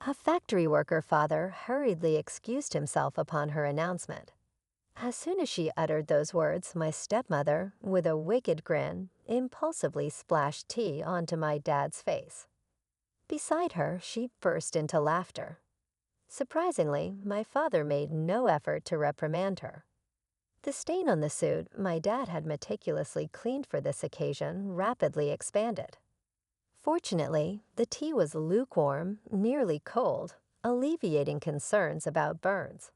A factory worker father hurriedly excused himself upon her announcement. As soon as she uttered those words, my stepmother, with a wicked grin, impulsively splashed tea onto my dad's face. Beside her, she burst into laughter. Surprisingly, my father made no effort to reprimand her. The stain on the suit my dad had meticulously cleaned for this occasion rapidly expanded. Fortunately, the tea was lukewarm, nearly cold, alleviating concerns about burns.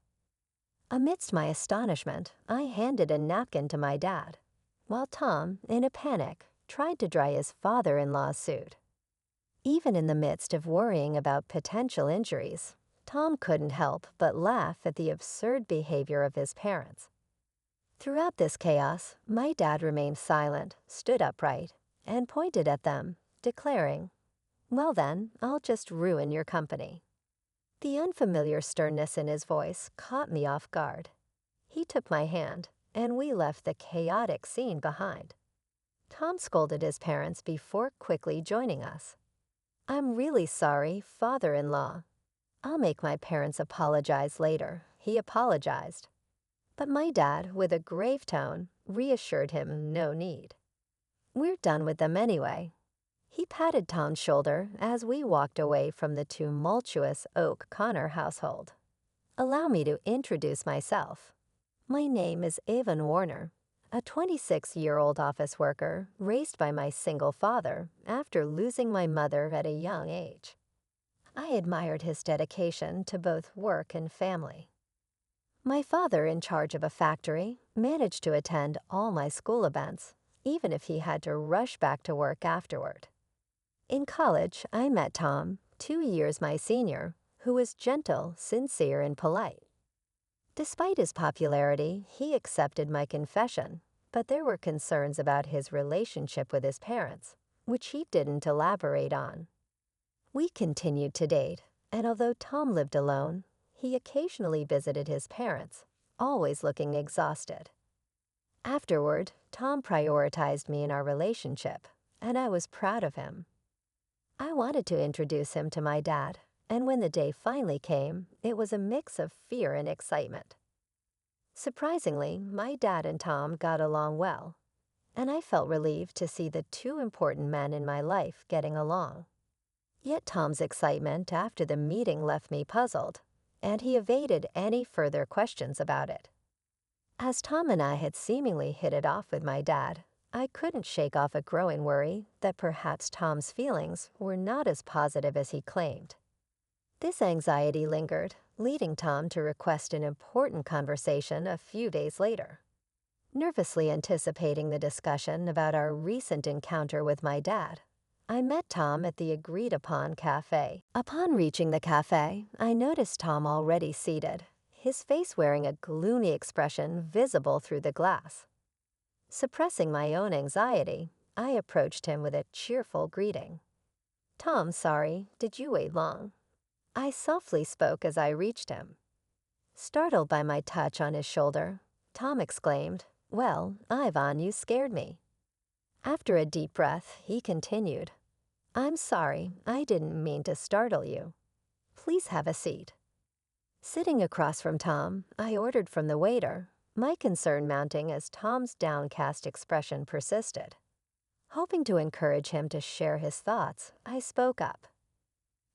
Amidst my astonishment, I handed a napkin to my dad, while Tom, in a panic, tried to dry his father-in-law's suit. Even in the midst of worrying about potential injuries, Tom couldn't help but laugh at the absurd behavior of his parents. Throughout this chaos, my dad remained silent, stood upright, and pointed at them, declaring, "Well then, I'll just ruin your company." The unfamiliar sternness in his voice caught me off guard. He took my hand, and we left the chaotic scene behind. Tom scolded his parents before quickly joining us. "I'm really sorry, father-in-law. I'll make my parents apologize later," he apologized. But my dad, with a grave tone, reassured him no need. "We're done with them anyway." He patted Tom's shoulder as we walked away from the tumultuous Oak Connor household. "Allow me to introduce myself. My name is Avon Warner, a 26-year-old office worker raised by my single father after losing my mother at a young age. I admired his dedication to both work and family. My father, in charge of a factory, managed to attend all my school events, even if he had to rush back to work afterward. In college, I met Tom, 2 years my senior, who was gentle, sincere, and polite. Despite his popularity, he accepted my confession, but there were concerns about his relationship with his parents, which he didn't elaborate on. We continued to date, and although Tom lived alone, he occasionally visited his parents, always looking exhausted. Afterward, Tom prioritized me in our relationship, and I was proud of him. I wanted to introduce him to my dad, and when the day finally came, it was a mix of fear and excitement. Surprisingly, my dad and Tom got along well, and I felt relieved to see the two important men in my life getting along. Yet Tom's excitement after the meeting left me puzzled, and he evaded any further questions about it. As Tom and I had seemingly hit it off with my dad, I couldn't shake off a growing worry that perhaps Tom's feelings were not as positive as he claimed. This anxiety lingered, leading Tom to request an important conversation a few days later. Nervously anticipating the discussion about our recent encounter with my dad, I met Tom at the agreed-upon cafe. Upon reaching the cafe, I noticed Tom already seated, his face wearing a gloomy expression visible through the glass. Suppressing my own anxiety, I approached him with a cheerful greeting. "Tom, sorry, did you wait long?" I softly spoke as I reached him. Startled by my touch on his shoulder, Tom exclaimed, "Well, Ivan, you scared me." After a deep breath, he continued, "I'm sorry, I didn't mean to startle you. Please have a seat." Sitting across from Tom, I ordered from the waiter, my concern mounting as Tom's downcast expression persisted. Hoping to encourage him to share his thoughts, I spoke up.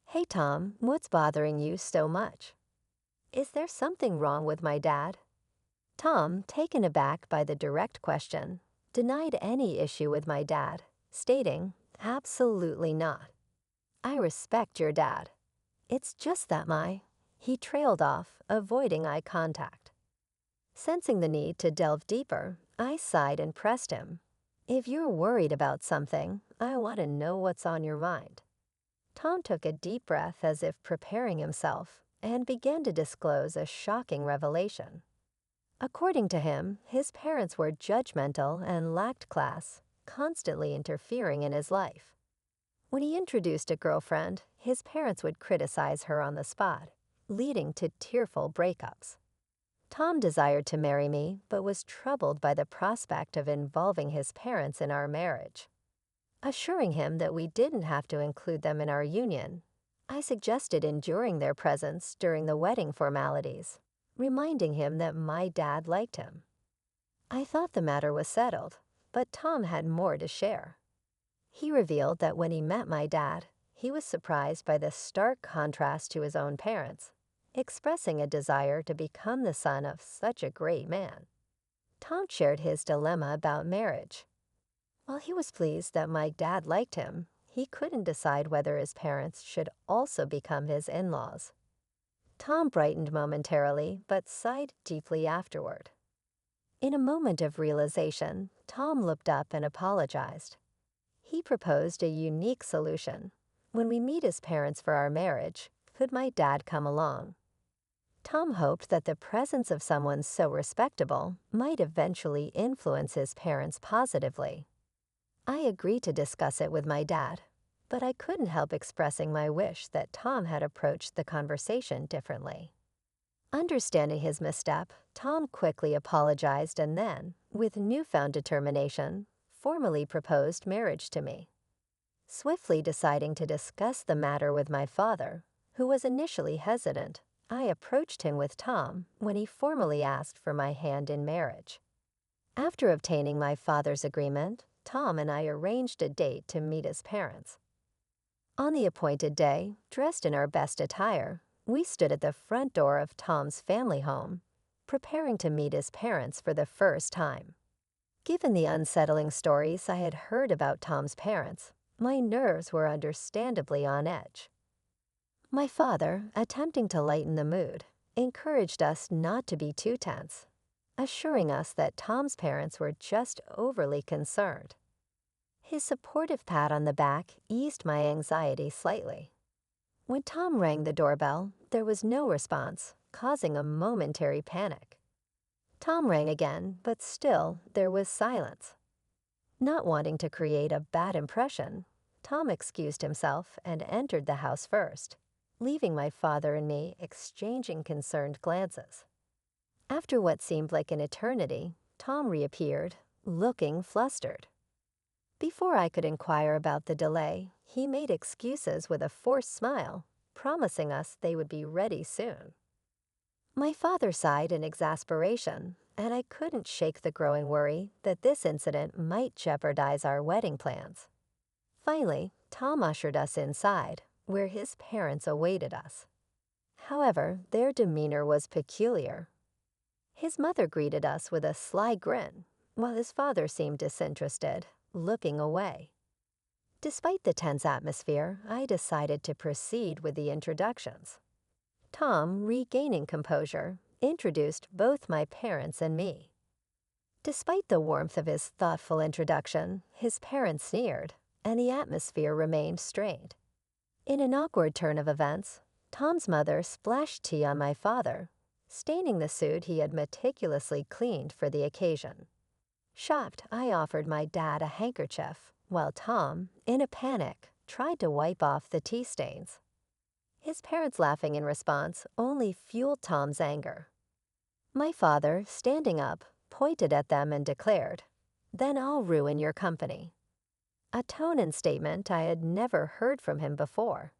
"Hey Tom, what's bothering you so much? Is there something wrong with my dad?" Tom, taken aback by the direct question, denied any issue with my dad, stating, "Absolutely not. I respect your dad. It's just that He trailed off, avoiding eye contact. Sensing the need to delve deeper, I sighed and pressed him. "If you're worried about something, I want to know what's on your mind." Tom took a deep breath as if preparing himself and began to disclose a shocking revelation. According to him, his parents were judgmental and lacked class, constantly interfering in his life. When he introduced a girlfriend, his parents would criticize her on the spot, leading to tearful breakups. Tom desired to marry me, but was troubled by the prospect of involving his parents in our marriage. Assuring him that we didn't have to include them in our union, I suggested enduring their presence during the wedding formalities, reminding him that my dad liked him. I thought the matter was settled, but Tom had more to share. He revealed that when he met my dad, he was surprised by the stark contrast to his own parents, expressing a desire to become the son of such a great man. Tom shared his dilemma about marriage. While he was pleased that my dad liked him, he couldn't decide whether his parents should also become his in-laws. Tom brightened momentarily, but sighed deeply afterward. In a moment of realization, Tom looked up and apologized. He proposed a unique solution. When we meet his parents for our marriage, could my dad come along? Tom hoped that the presence of someone so respectable might eventually influence his parents positively. I agreed to discuss it with my dad, but I couldn't help expressing my wish that Tom had approached the conversation differently. Understanding his misstep, Tom quickly apologized and then, with newfound determination, formally proposed marriage to me. Swiftly deciding to discuss the matter with my father, who was initially hesitant, I approached him with Tom when he formally asked for my hand in marriage. After obtaining my father's agreement, Tom and I arranged a date to meet his parents. On the appointed day, dressed in our best attire, we stood at the front door of Tom's family home, preparing to meet his parents for the first time. Given the unsettling stories I had heard about Tom's parents, my nerves were understandably on edge. My father, attempting to lighten the mood, encouraged us not to be too tense, assuring us that Tom's parents were just overly concerned. His supportive pat on the back eased my anxiety slightly. When Tom rang the doorbell, there was no response, causing a momentary panic. Tom rang again, but still there was silence. Not wanting to create a bad impression, Tom excused himself and entered the house first, leaving my father and me exchanging concerned glances. After what seemed like an eternity, Tom reappeared, looking flustered. Before I could inquire about the delay, he made excuses with a forced smile, promising us they would be ready soon. My father sighed in exasperation, and I couldn't shake the growing worry that this incident might jeopardize our wedding plans. Finally, Tom ushered us inside, where his parents awaited us. However, their demeanor was peculiar. His mother greeted us with a sly grin, while his father seemed disinterested, looking away. Despite the tense atmosphere, I decided to proceed with the introductions. Tom, regaining composure, introduced both my parents and me. Despite the warmth of his thoughtful introduction, his parents sneered, and the atmosphere remained strained. In an awkward turn of events, Tom's mother splashed tea on my father, staining the suit he had meticulously cleaned for the occasion. Shocked, I offered my dad a handkerchief, while Tom, in a panic, tried to wipe off the tea stains. His parents laughing in response only fueled Tom's anger. My father, standing up, pointed at them and declared, "Then I'll ruin your company." A tone and statement I had never heard from him before.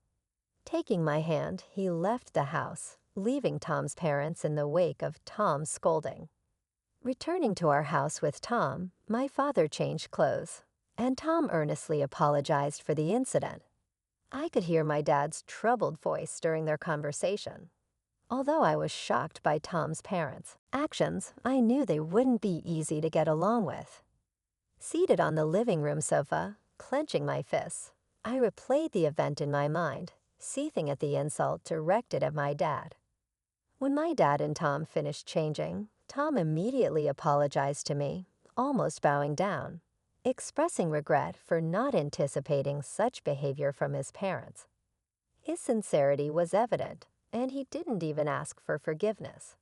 Taking my hand, he left the house, leaving Tom's parents in the wake of Tom's scolding. Returning to our house with Tom, my father changed clothes, and Tom earnestly apologized for the incident. I could hear my dad's troubled voice during their conversation. Although I was shocked by Tom's parents' actions, I knew they wouldn't be easy to get along with. Seated on the living room sofa, clenching my fists, I replayed the event in my mind, seething at the insult directed at my dad. When my dad and Tom finished changing, Tom immediately apologized to me, almost bowing down, expressing regret for not anticipating such behavior from his parents. His sincerity was evident, and he didn't even ask for forgiveness.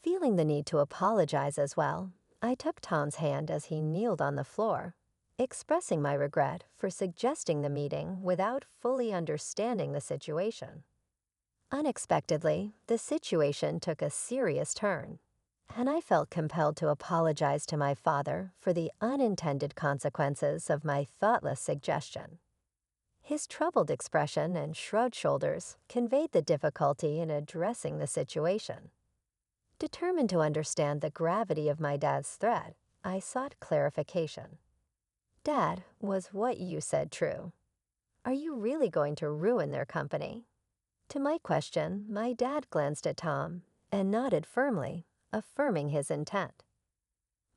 Feeling the need to apologize as well, I took Tom's hand as he kneeled on the floor, expressing my regret for suggesting the meeting without fully understanding the situation. Unexpectedly, the situation took a serious turn, and I felt compelled to apologize to my father for the unintended consequences of my thoughtless suggestion. His troubled expression and shrugged shoulders conveyed the difficulty in addressing the situation. Determined to understand the gravity of my dad's threat, I sought clarification. "Dad, was what you said true? Are you really going to ruin their company?" To my question, my dad glanced at Tom and nodded firmly, affirming his intent.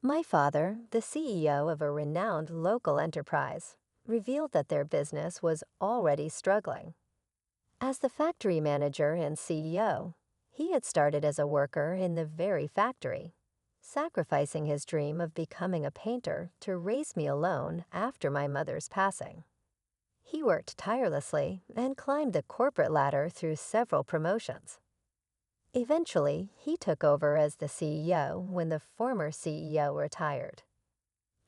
My father, the CEO of a renowned local enterprise, revealed that their business was already struggling. As the factory manager and CEO, he had started as a worker in the very factory, sacrificing his dream of becoming a painter to raise me alone after my mother's passing. He worked tirelessly and climbed the corporate ladder through several promotions. Eventually, he took over as the CEO when the former CEO retired.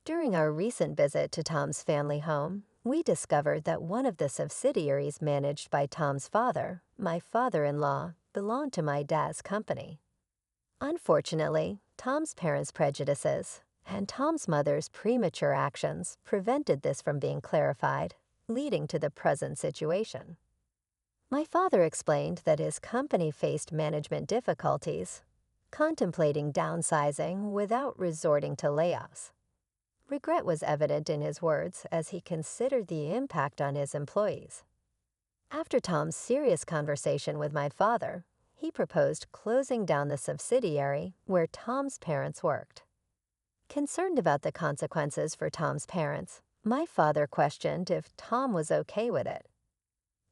During our recent visit to Tom's family home, we discovered that one of the subsidiaries managed by Tom's father, my father-in-law, belonged to my dad's company. Unfortunately, Tom's parents' prejudices and Tom's mother's premature actions prevented this from being clarified, leading to the present situation. My father explained that his company faced management difficulties, contemplating downsizing without resorting to layoffs. Regret was evident in his words as he considered the impact on his employees. After Tom's serious conversation with my father, he proposed closing down the subsidiary where Tom's parents worked. Concerned about the consequences for Tom's parents, my father questioned if Tom was okay with it.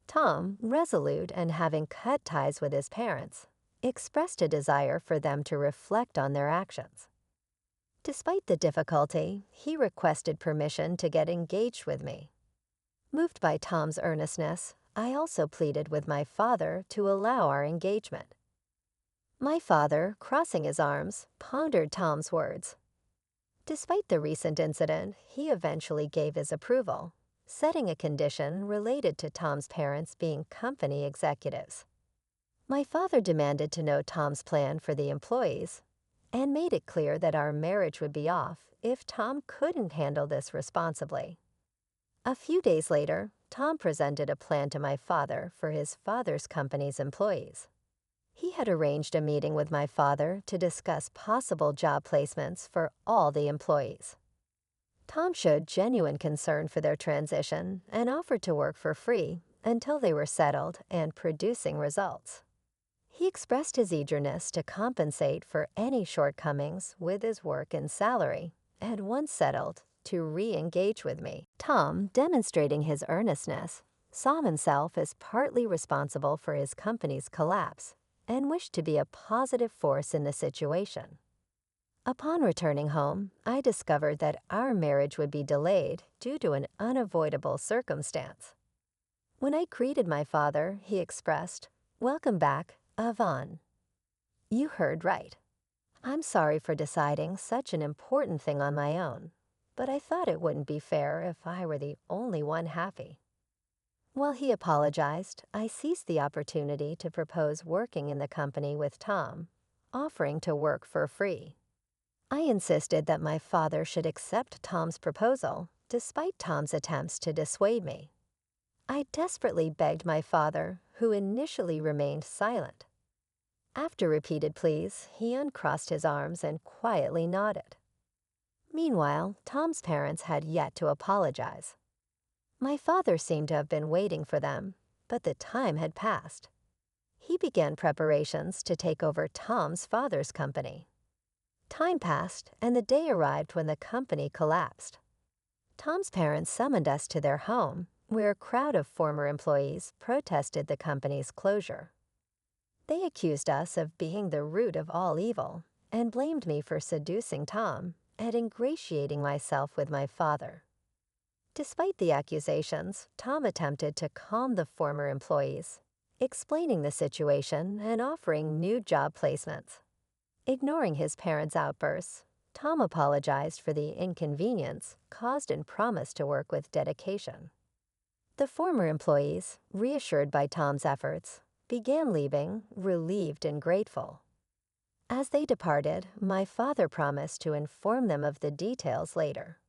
Tom, resolute and having cut ties with his parents, expressed a desire for them to reflect on their actions. Despite the difficulty, he requested permission to get engaged with me. Moved by Tom's earnestness, I also pleaded with my father to allow our engagement. My father, crossing his arms, pondered Tom's words. Despite the recent incident, he eventually gave his approval, setting a condition related to Tom's parents being company executives. My father demanded to know Tom's plan for the employees and made it clear that our marriage would be off if Tom couldn't handle this responsibly. A few days later, Tom presented a plan to my father for his father's company's employees. He had arranged a meeting with my father to discuss possible job placements for all the employees. Tom showed genuine concern for their transition and offered to work for free until they were settled and producing results. He expressed his eagerness to compensate for any shortcomings with his work and salary, and once settled, to re-engage with me. Tom, demonstrating his earnestness, saw himself as partly responsible for his company's collapse and wished to be a positive force in the situation. Upon returning home, I discovered that our marriage would be delayed due to an unavoidable circumstance. When I greeted my father, he expressed, "Welcome back, Avon." You heard right. I'm sorry for deciding such an important thing on my own, but I thought it wouldn't be fair if I were the only one happy. While he apologized, I seized the opportunity to propose working in the company with Tom, offering to work for free. I insisted that my father should accept Tom's proposal, despite Tom's attempts to dissuade me. I desperately begged my father, who initially remained silent. After repeated pleas, he uncrossed his arms and quietly nodded. Meanwhile, Tom's parents had yet to apologize. My father seemed to have been waiting for them, but the time had passed. He began preparations to take over Tom's father's company. Time passed, and the day arrived when the company collapsed. Tom's parents summoned us to their home, where a crowd of former employees protested the company's closure. They accused us of being the root of all evil and blamed me for seducing Tom and ingratiating myself with my father. Despite the accusations, Tom attempted to calm the former employees, explaining the situation and offering new job placements. Ignoring his parents' outbursts, Tom apologized for the inconvenience caused and promised to work with dedication. The former employees, reassured by Tom's efforts, began leaving, relieved and grateful. As they departed, my father promised to inform them of the details later.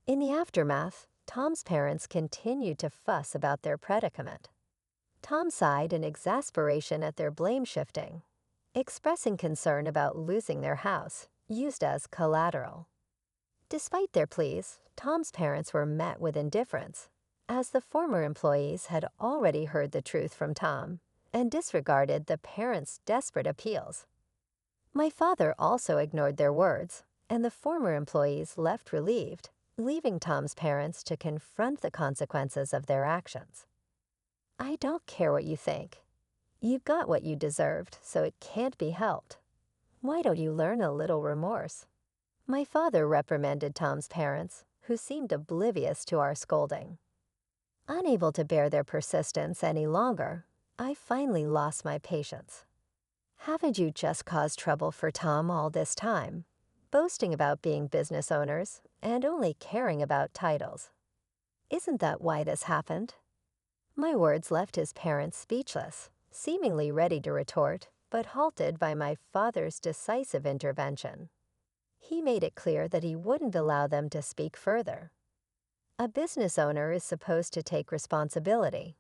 In the aftermath, Tom's parents continued to fuss about their predicament. Tom sighed in exasperation at their blame shifting, expressing concern about losing their house, used as collateral. Despite their pleas, Tom's parents were met with indifference, as the former employees had already heard the truth from Tom and disregarded the parents' desperate appeals. My father also ignored their words, and the former employees left relieved, leaving Tom's parents to confront the consequences of their actions. "I don't care what you think. You got what you deserved, so it can't be helped. Why don't you learn a little remorse?" My father reprimanded Tom's parents, who seemed oblivious to our scolding. Unable to bear their persistence any longer, I finally lost my patience. "Haven't you just caused trouble for Tom all this time, boasting about being business owners and only caring about titles? Isn't that why this happened?" My words left his parents speechless, seemingly ready to retort, but halted by my father's decisive intervention. He made it clear that he wouldn't allow them to speak further. "A business owner is supposed to take responsibility.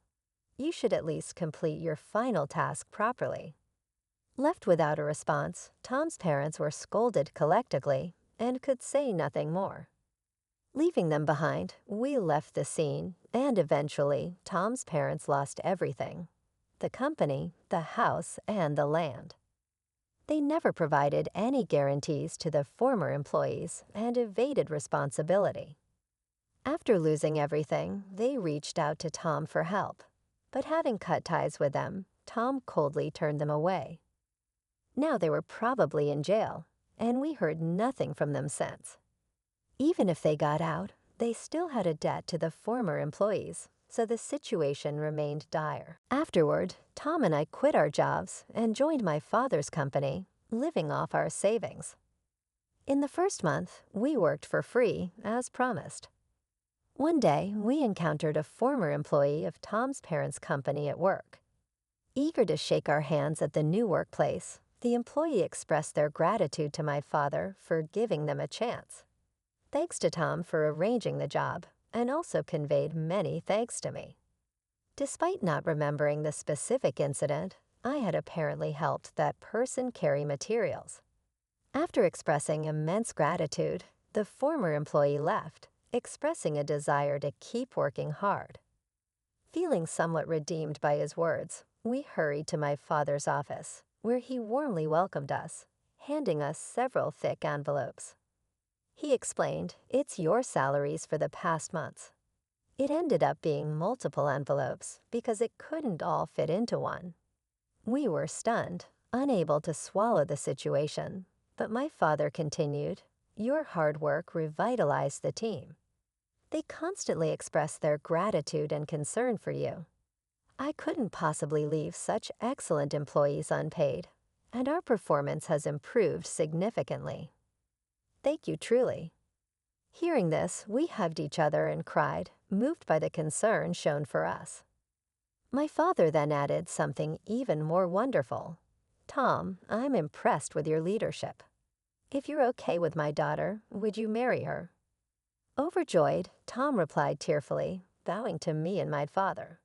You should at least complete your final task properly." Left without a response, Tom's parents were scolded collectively and could say nothing more. Leaving them behind, we left the scene, and eventually, Tom's parents lost everything: the company, the house, and the land. They never provided any guarantees to the former employees and evaded responsibility. After losing everything, they reached out to Tom for help, but having cut ties with them, Tom coldly turned them away. Now they were probably in jail, and we heard nothing from them since. Even if they got out, they still had a debt to the former employees, so the situation remained dire. Afterward, Tom and I quit our jobs and joined my father's company, living off our savings. In the first month, we worked for free, as promised. One day, we encountered a former employee of Tom's parents' company at work. Eager to shake our hands at the new workplace, the employee expressed their gratitude to my father for giving them a chance. Thanks to Tom for arranging the job, and also conveyed many thanks to me. Despite not remembering the specific incident, I had apparently helped that person carry materials. After expressing immense gratitude, the former employee left, expressing a desire to keep working hard. Feeling somewhat redeemed by his words, we hurried to my father's office, where he warmly welcomed us, handing us several thick envelopes. He explained, "It's your salaries for the past months." It ended up being multiple envelopes because it couldn't all fit into one. We were stunned, unable to swallow the situation, but my father continued, "Your hard work revitalized the team. They constantly expressed their gratitude and concern for you. I couldn't possibly leave such excellent employees unpaid, and our performance has improved significantly. Thank you truly." Hearing this, we hugged each other and cried, moved by the concern shown for us. My father then added something even more wonderful. "Tom, I'm impressed with your leadership. If you're okay with my daughter, would you marry her?" Overjoyed, Tom replied tearfully, bowing to me and my father.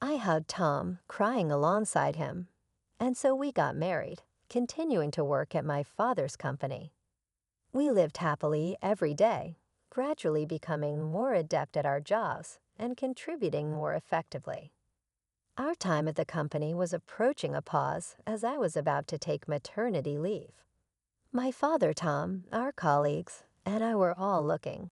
I hugged Tom, crying alongside him, and so we got married, continuing to work at my father's company. We lived happily every day, gradually becoming more adept at our jobs and contributing more effectively. Our time at the company was approaching a pause as I was about to take maternity leave. My father, Tom, our colleagues, and I were all looking